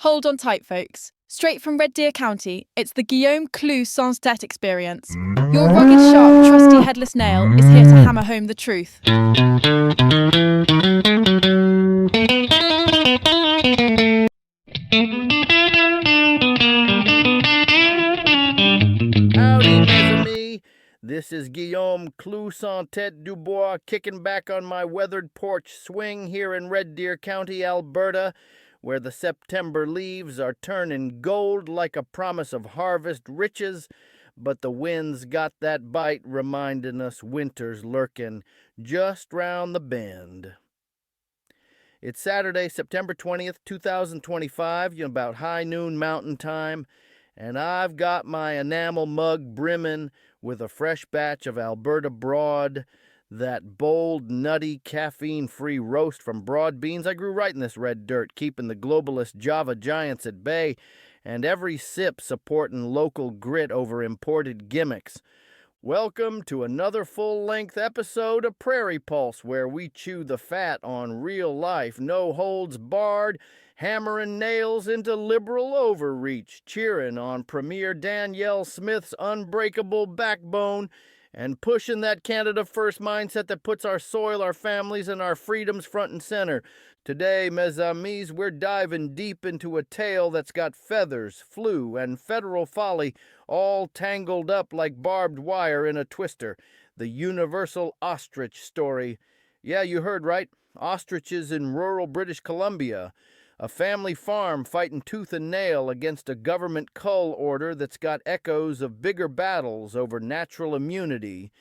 Hold on tight, folks. Straight from Red Deer County, it's the Clou Sans Tête experience. Your rugged, sharp, trusty headless nail is here to hammer home the truth. Howdy, mes amis. This is Guillaume Clou Sans Tête Dubois kicking back on my weathered porch swing here in Red Deer County, Alberta, where the September leaves are turning gold like a promise of harvest riches, but the wind's got that bite reminding us winter's lurking just round the bend. It's Saturday, September 20th, 2025, about high noon mountain time, and I've got my enamel mug brimming with a fresh batch of Alberta Broad, that bold, nutty, caffeine-free roast from broad beans I grew right in this red dirt, keeping the globalist Java giants at bay, and every sip supporting local grit over imported gimmicks. Welcome to another full-length episode of Prairie Pulse, where we chew the fat on real life, no holds barred, hammering nails into liberal overreach, cheering on Premier Danielle Smith's unbreakable backbone, and pushing that Canada First mindset that puts our soil, our families, and our freedoms front and center. Today, mes amis, we're diving deep into a tale that's got feathers, flu, and federal folly all tangled up like barbed wire in a twister. The Universal Ostrich Story. Yeah, you heard right. Ostriches in rural British Columbia. A family farm fighting tooth and nail against a government cull order that's got echoes of bigger battles over natural immunity,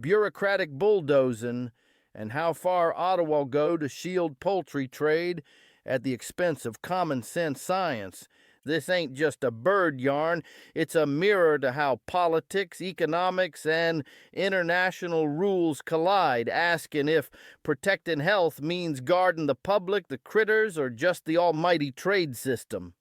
bureaucratic bulldozing, and how far Ottawa go to shield poultry trade at the expense of common sense science. This ain't just a bird yarn, it's a mirror to how politics, economics, and international rules collide, asking if protecting health means guarding the public, the critters, or just the almighty trade system.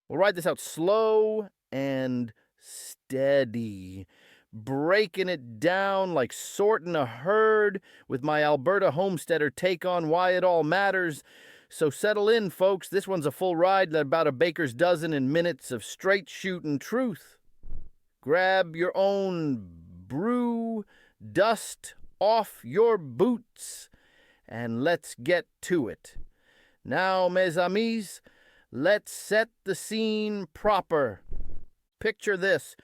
We'll ride this out slow and steady, breaking it down like sorting a herd with my Alberta homesteader take on why it all matters. So settle in, folks. This one's a full ride, about a baker's dozen in minutes of straight-shootin' truth. Grab your own brew, dust off your boots, and let's get to it. Now, mes amis, let's set the scene proper. Picture this.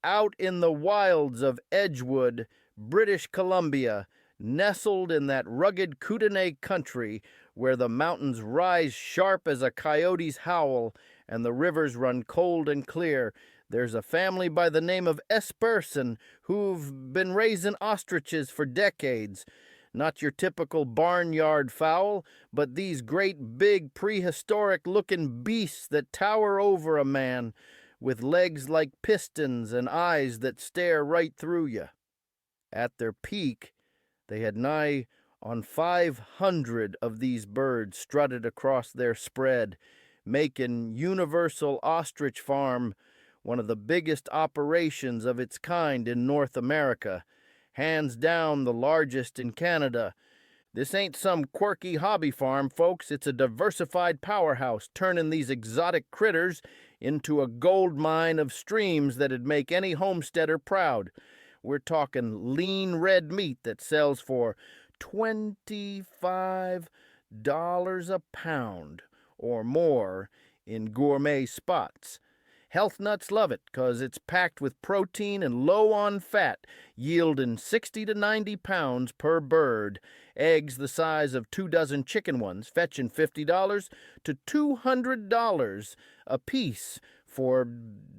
Out in the wilds of Edgewood, British Columbia, nestled in that rugged Kootenay country where the mountains rise sharp as a coyote's howl and the rivers run cold and clear, there's a family by the name of Ep13 who've been raising ostriches for decades. Not your typical barnyard fowl, but these great big prehistoric-looking beasts that tower over a man, with legs like pistons and eyes that stare right through you. At their peak, they had nigh on 500 of these birds strutted across their spread, making Universal Ostrich Farm one of the biggest operations of its kind in North America, hands down the largest in Canada. This ain't some quirky hobby farm, folks. It's a diversified powerhouse, turning these exotic critters into a gold mine of streams that'd make any homesteader proud. We're talking lean red meat that sells for $25 a pound or more in gourmet spots. Health nuts love it because it's packed with protein and low on fat, yielding 60 to 90 pounds per bird. Eggs the size of 2 dozen chicken ones, fetching $50 to $200 a piece for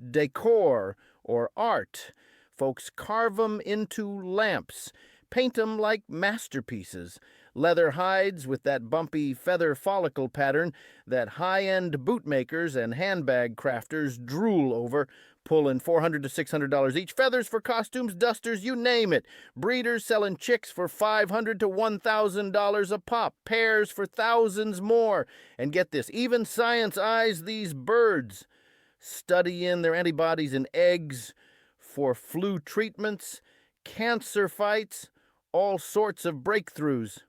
decor or art. Folks carve 'em into lamps, paint 'em like masterpieces. Leather hides with that bumpy feather follicle pattern that high-end bootmakers and handbag crafters drool over, pulling $400 to $600 each. Feathers for costumes, dusters, you name it. Breeders selling chicks for $500 to $1,000 a pop. Pairs for thousands more. And get this, even science eyes these birds, studying their antibodies in eggs for flu treatments, cancer fights, all sorts of breakthroughs.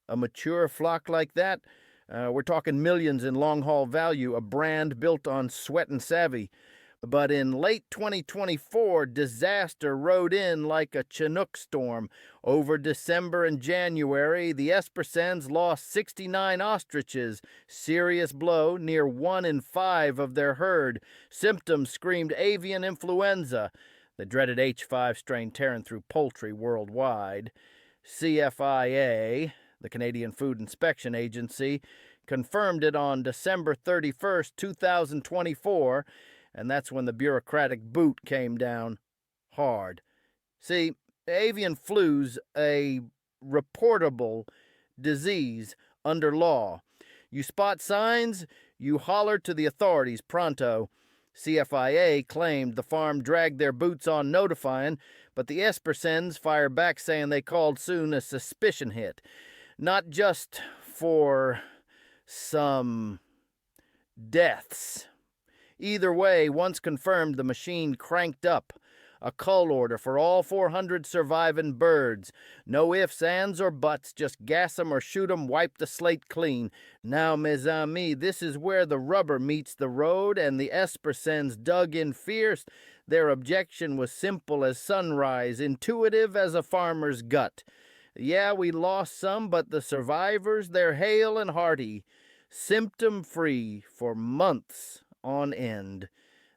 A mature flock like that We're talking millions in long-haul value, a brand built on sweat and savvy. But in late 2024, disaster rode in like a Chinook storm. Over December and January, the Ep13s lost 69 ostriches. Serious blow, near 1 in 5 of their herd. Symptoms screamed avian influenza, the dreaded H5 strain tearing through poultry worldwide. CFIA, the Canadian Food Inspection Agency, confirmed it on December 31st, 2024, and that's when the bureaucratic boot came down hard. See, avian flu's a reportable disease under law. You spot signs, you holler to the authorities pronto. CFIA claimed the farm dragged their boots on notifying, but the Ep13s fire back saying they called soon a suspicion hit. Not just for some deaths. Either way, once confirmed, the machine cranked up. A cull order for all 400 surviving birds. No ifs, ands, or buts, just gas 'em or shoot 'em, wipe the slate clean. Now, mes amis, this is where the rubber meets the road, and the Ep13s dug in fierce. Their objection was simple as sunrise, intuitive as a farmer's gut. Yeah, we lost some, but the survivors, they're hale and hearty, symptom-free for months on end.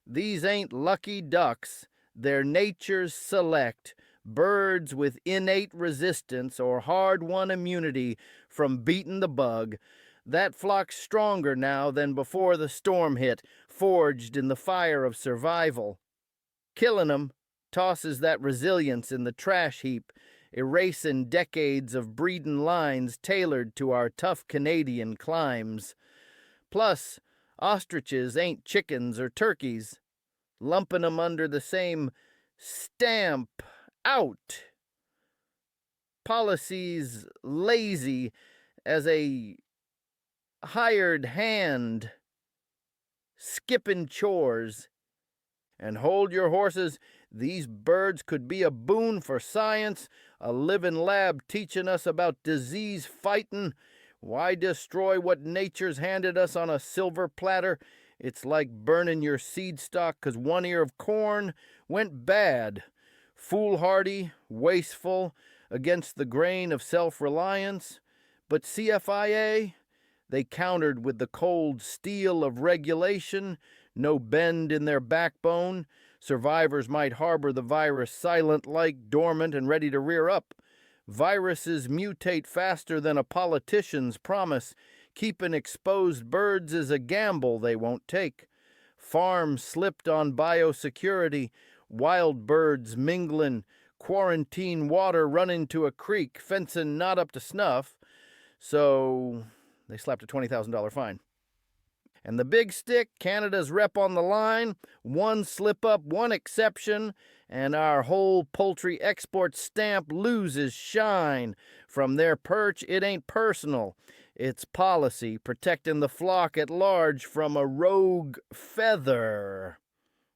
These ain't lucky ducks, they're nature's select, birds with innate resistance or hard-won immunity from beating the bug. That flock's stronger now than before the storm hit, forged in the fire of survival. Killing 'em tosses that resilience in the trash heap, erasing decades of breeding lines tailored to our tough Canadian climes. Plus, ostriches ain't chickens or turkeys. Lumping 'em under the same stamp out policies lazy as a hired hand skipping chores. And hold your horses, these birds could be a boon for science, a living lab teaching us about disease fightin'. Why destroy what nature's handed us on a silver platter? It's like burning your seed stock 'cause one ear of corn went bad. Foolhardy, wasteful, against the grain of self-reliance. But CFIA, they countered with the cold steel of regulation, no bend in their backbone. Survivors might harbor the virus silent-like, dormant, and ready to rear up. Viruses mutate faster than a politician's promise. Keeping exposed birds is a gamble they won't take. Farms slipped on biosecurity, wild birds mingling, quarantine water running to a creek, fencing not up to snuff. So they slapped a $20,000 fine. And the big stick, Canada's rep on the line, one slip-up, one exception, and our whole poultry export stamp loses shine. From their perch, it ain't personal. It's policy, protecting the flock at large from a rogue feather.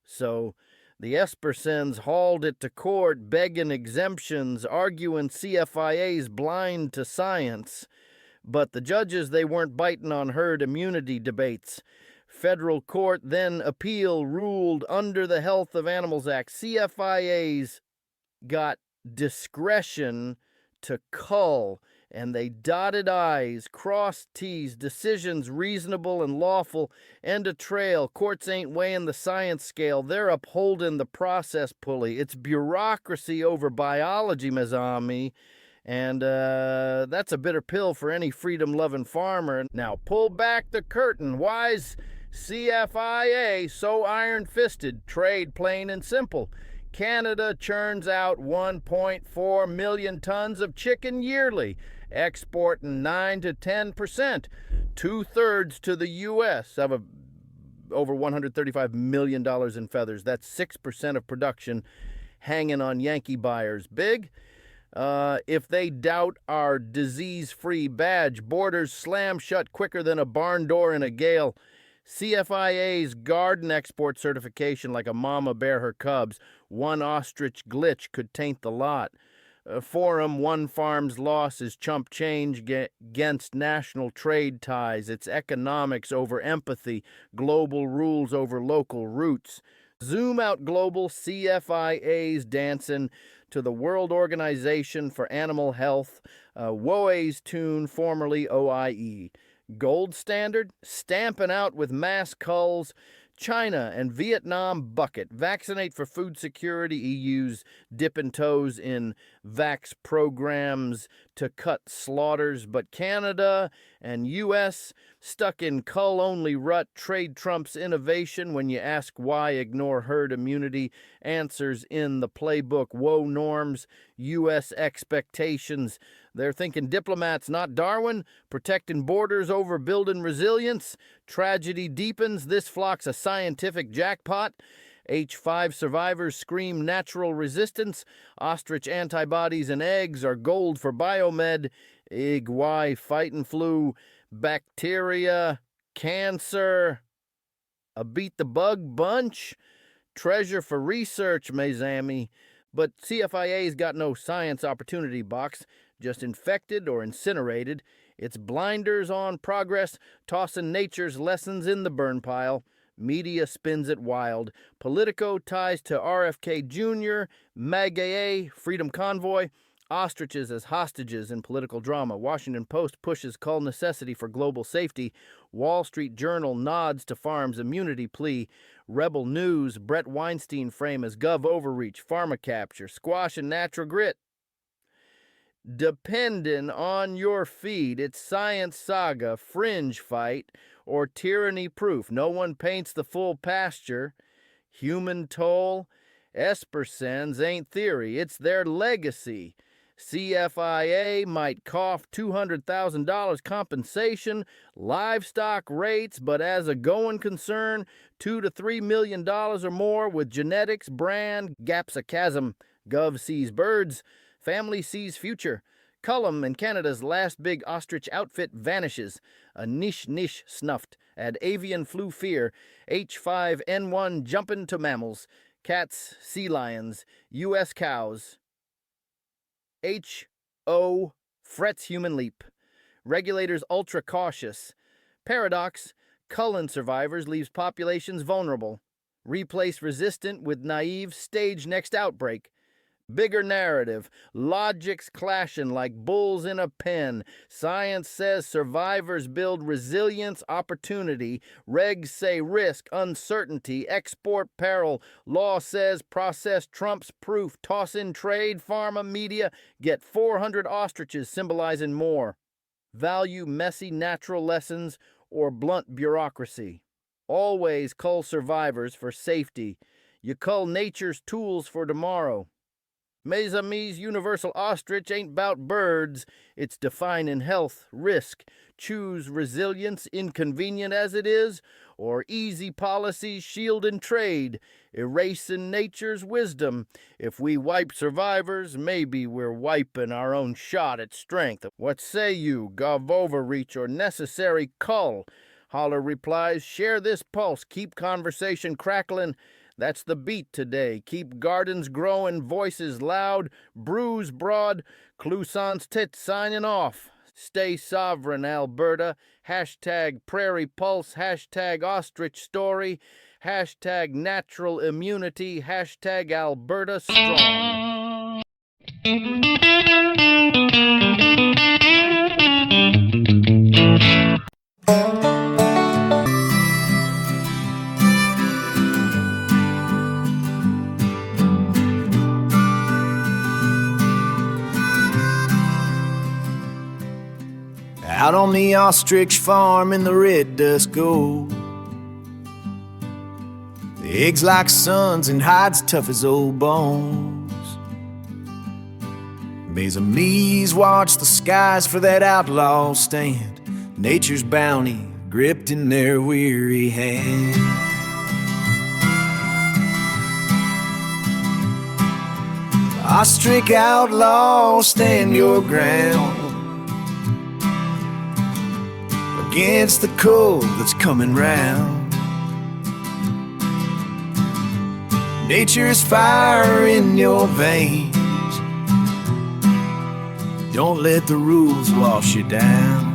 So the Ep13s hauled it to court, begging exemptions, arguing CFIA's blind to science. But the judges, they weren't biting on herd immunity debates. Federal court then appeal ruled under the Health of Animals Act. CFIA's got discretion to cull, and they dotted I's, crossed T's, decisions reasonable and lawful, end a trail. Courts ain't weighing the science scale. They're upholding the process pulley. It's bureaucracy over biology, mes amis. And that's a bitter pill for any freedom-loving farmer. Now, pull back the curtain. Why's CFIA so iron-fisted? Trade, plain and simple. Canada churns out 1.4 million tons of chicken yearly, exporting 9 to 10%, two-thirds to the U.S. of over $135 million in feathers. That's 6% of production hanging on Yankee buyers. Big? If they doubt our disease-free badge, borders slam shut quicker than a barn door in a gale. CFIA's guardin export certification like a mama bear her cubs. One ostrich glitch could taint the lot. Forum, one farm's loss is chump change against national trade ties. It's economics over empathy, global rules over local roots. Zoom out global CFIA's dancing to the World Organization for Animal Health, WOA's tune, formerly OIE. Gold standard, stamping out with mass culls. China and Vietnam bucket. Vaccinate for food security. EU's dipping toes in vax programs to cut slaughters. But Canada and US stuck in cull-only rut. Trade trumps innovation. When you ask why, ignore herd immunity. Answers in the playbook. Woe norms, US expectations. They're thinking diplomats, not Darwin. Protecting borders over building resilience. Tragedy deepens. This flock's a scientific jackpot. H5 survivors scream natural resistance. Ostrich antibodies and eggs are gold for biomed. Y fightin flu, bacteria, cancer. A beat the bug bunch. Treasure for research, Mazami. But CFIA's got no science opportunity box. Just infected or incinerated. It's blinders on progress, tossing nature's lessons in the burn pile. Media spins it wild. Politico ties to RFK Jr., MAGA, Freedom Convoy. Ostriches as hostages in political drama. Washington Post pushes cull necessity for global safety. Wall Street Journal nods to farm's immunity plea. Rebel News, Brett Weinstein frame as gov overreach, pharma capture, squash and natural grit. Depending on your feed, it's science saga, fringe fight, or tyranny proof. No one paints the full pasture. Human toll, Espersens ain't theory, it's their legacy. CFIA might cough $200,000 compensation, livestock rates, but as a going concern, $2 to $3 million or more with genetics, brand, gaps a chasm. Gov sees birds. Family sees future. Cullum and Canada's last big ostrich outfit vanishes. A niche snuffed. Add avian flu fear. H5N1 jumping to mammals. Cats, sea lions, U.S. cows. HO frets human leap. Regulators ultra cautious. Paradox, Cullen survivors leaves populations vulnerable. Replace resistant with naive, stage next outbreak. Bigger narrative, logics clashing like bulls in a pen. Science says survivors build resilience, opportunity. Regs say risk, uncertainty, export peril. Law says process trumps proof. Toss in trade, pharma, media. Get 400 ostriches symbolizing more. Value messy natural lessons or blunt bureaucracy. Always cull survivors for safety. You cull nature's tools for tomorrow. Mes amis, Universal Ostrich ain't 'bout birds. It's defining health, risk. Choose resilience, inconvenient as it is, or easy policies shielding trade, erasing nature's wisdom. If we wipe survivors, maybe we're wiping our own shot at strength. What say you, gov overreach or necessary cull? Holler replies, share this pulse, keep conversation crackling. That's the beat today. Keep gardens growing, voices loud, brews broad. Clou Sans Tête signing off. Stay sovereign, Alberta. Hashtag Prairie Pulse. Hashtag Ostrich Story. Hashtag Natural Immunity. Hashtag Alberta Strong. Out on the ostrich farm in the red dust gold, the eggs like suns and hides tough as old bones. Mes amis watch the skies for that outlaw stand, nature's bounty gripped in their weary hand. Ostrich outlaw, stand your ground against the cold that's coming round. Nature's fire in your veins, Don't let the rules wash you down.